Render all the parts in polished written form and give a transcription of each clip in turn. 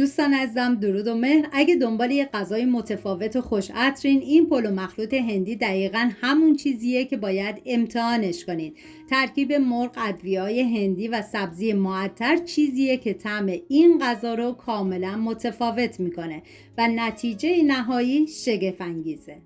دوستان عزیزم، درود و مهر. اگه دنبال یه غذای متفاوت و خوش عطرین، این پلو مخلوط هندی دقیقاً همون چیزیه که باید امتحانش کنید. ترکیب مرغ، ادویه‌های هندی و سبزی معطر چیزیه که طعم این غذا رو کاملاً متفاوت میکنه و نتیجه نهایی شگفت انگیزه.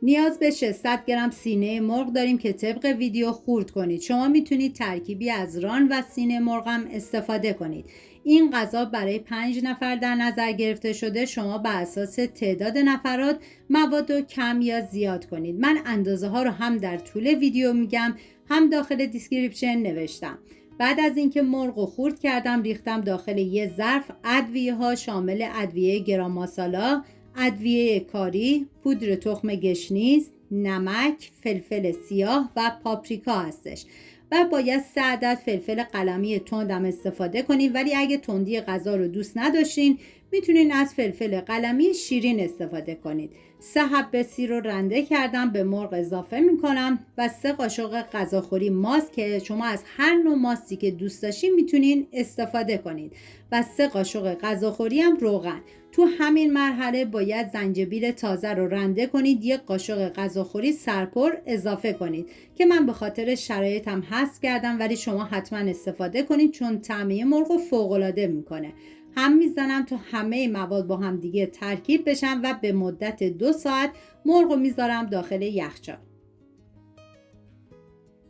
نیاز به 600 گرم سینه مرغ داریم که طبق ویدیو خورد کنید. شما میتونید ترکیبی از ران و سینه مرغ هم استفاده کنید. این غذا برای 5 نفر در نظر گرفته شده. شما بر اساس تعداد نفرات مواد رو کم یا زیاد کنید. من اندازه ها رو هم در طول ویدیو میگم، هم داخل دیسکریپشن نوشتم. بعد از اینکه مرغ رو خورد کردم، ریختم داخل یه ظرف. ادویه ها شامل ادویه گرام ماسالا، ادویه کاری، پودر تخم گشنیز، نمک، فلفل سیاه و پاپریکا هستش و باید 3 عدد فلفل قلمی تندم استفاده کنید، ولی اگه تندی غذا رو دوست نداشتین میتونین از فلفل قلمی شیرین استفاده کنید. 3 حبه سیر رو رنده کردم به مرغ اضافه میکنم و 3 قاشق غذاخوری ماست که شما از هر نوع ماستی که دوست داشتین میتونین استفاده کنید و 3 قاشق غذاخوری هم روغن. تو همین مرحله باید زنجبیل تازه رو رنده کنید. 1 قاشق غذاخوری سرپر اضافه کنید که من به خاطر شرایطم حذف کردم، ولی شما حتما استفاده کنید چون طعم مرغ رو فوق‌العاده میکنه. هم میزنم تا همه مواد با هم دیگه ترکیب بشن و به مدت 2 ساعت مرغ رو میذارم داخل یخچال.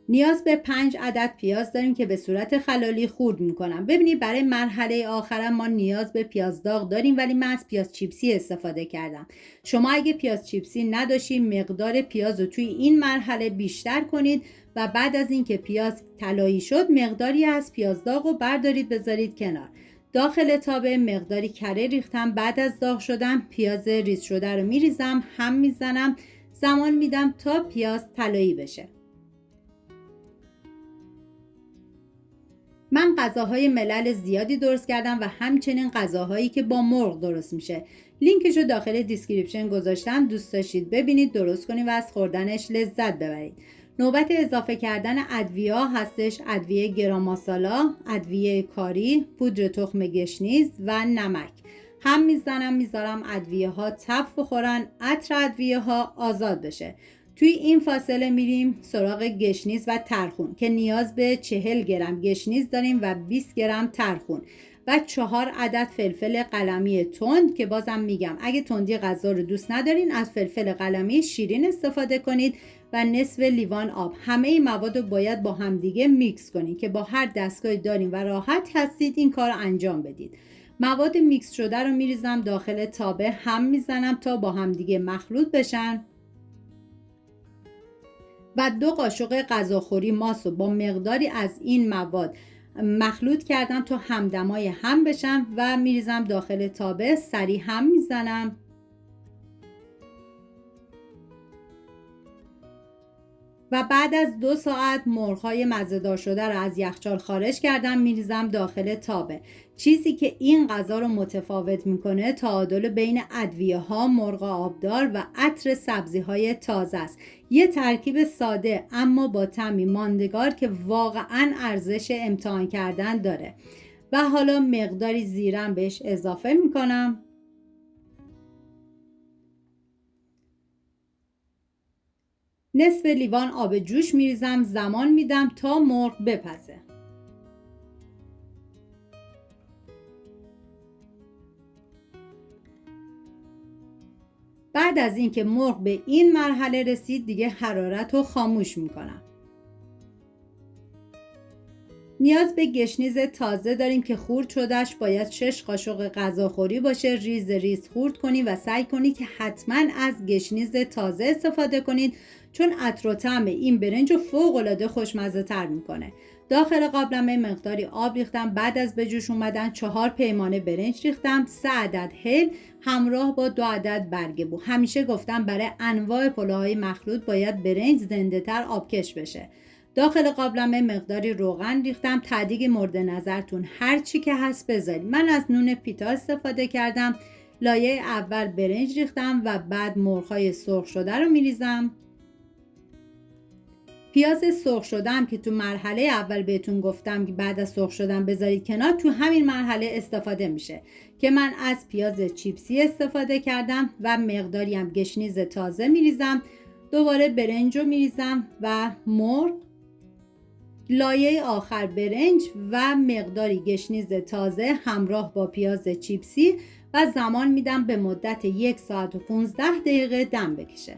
نیاز به 5 عدد پیاز داریم که به صورت خلالی خورد میکنم. ببینید برای مرحله آخرم ما نیاز به پیاز داغ داریم، ولی من از پیاز چیپسی استفاده کردم. شما اگه پیاز چیپسی نداشتید مقدار پیاز رو توی این مرحله بیشتر کنید و بعد از اینکه پیاز طلایی شد مقداری از پیاز داغ رو بردارید بذارید کنار. داخل تابه مقداری کره ریختم. بعد از داغ شدن پیاز ریز شده رو میریزم، هم میزنم، زمان میدم تا پیاز طلایی بشه. من غذاهای ملل زیادی درست کردم و همچنین غذاهایی که با مرغ درست میشه. لینکش رو داخل دیسکریپشن گذاشتم. دوست داشتید ببینید، درست کنید و از خوردنش لذت ببرید. نوبت اضافه کردن ادویه هستش. ادویه گرام ماسالا، ادویه کاری، پودر تخم گشنیز و نمک. هم میذارم ادویه ها تف بخورن، عطر ادویه ها آزاد بشه. توی این فاصله میریم سراغ گشنیز و ترخون که نیاز به 40 گرم گشنیز داریم و 20 گرم ترخون و 4 عدد فلفل قلمی تند که بازم میگم اگه تندی غذا رو دوست ندارین از فلفل قلمی شیرین استفاده کنید و نصف لیوان آب. همه این مواد رو باید با همدیگه میکس کنید که با هر دستگاهی دارین و راحت هستید این کار رو انجام بدید. مواد میکس شده رو میریزم داخل تابه، هم میزنم تا با همدیگه مخلوط بشن و 2 قاشق غذاخوری ماست رو با مقداری از این مواد مخلوط کردم تا همدمای هم بشن و میریزم داخل تابه، سریع هم میزنم و بعد از 2 ساعت مرغ‌های مزه‌دار شده رو از یخچال خارج کردم، میریزم داخل تابه. چیزی که این غذا رو متفاوت میکنه تعادل بین ادویه ها، مرغ آبدار و عطر سبزی های تازه است. یه ترکیب ساده اما با طعمی ماندگار که واقعا ارزش امتحان کردن داره. و حالا مقداری زیرم بهش اضافه میکنم. نصف لیوان آب جوش میریزم، زمان میدم تا مرغ بپزه. بعد از اینکه مرغ به این مرحله رسید دیگه حرارت رو خاموش میکنم. نیاز به گشنیز تازه داریم که خورد شدهش باید 6 قاشق غذاخوری باشه. ریز ریز خورد کنید و سعی کنید که حتما از گشنیز تازه استفاده کنید چون عطر و طعم این برنج رو فوق العاده خوشمزه تر میکنه. داخل قابلمه مقداری آب ریختم. بعد از به جوش اومدن 4 پیمانه برنج ریختم، 3 عدد هل همراه با 2 عدد برگ بو. همیشه گفتم برای انواع پلوهای مخلوط باید برنج زنده تر آبکش بشه. داخل قابلمه مقداری روغن ریختم. تهدیگ مورد نظرتون هر چی که هست بذارید. من از نون پیتا استفاده کردم. لایه اول برنج ریختم و بعد مرغ‌های سرخ شده رو میریزم. پیاز سرخ شده هم که تو مرحله اول بهتون گفتم که بعد از سرخ شدن بذارید کنار، تو همین مرحله استفاده میشه که من از پیاز چیپسی استفاده کردم و مقداری هم گشنیز تازه میریزم. دوباره برنج رو میریزم و مرغ، لایه آخر برنج و مقداری گشنیز تازه همراه با پیاز چیپسی و زمان میدم به مدت 1 ساعت و 15 دقیقه دم بکشه.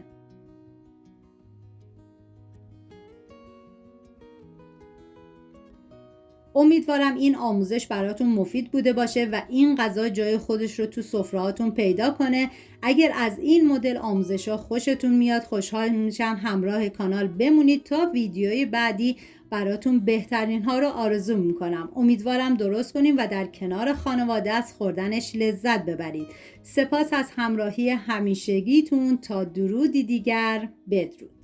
امیدوارم این آموزش براتون مفید بوده باشه و این غذا جای خودش رو تو سفره‌هاتون پیدا کنه. اگر از این مدل آموزش‌ها خوشتون میاد خوشحال میشم همراه کانال بمونید تا ویدیوی بعدی براتون بهترین ها رو آرزو میکنم. امیدوارم درست کنیم و در کنار خانواده از خوردنش لذت ببرید. سپاس از همراهی همیشگیتون. تا درودی دیگر، بدرود.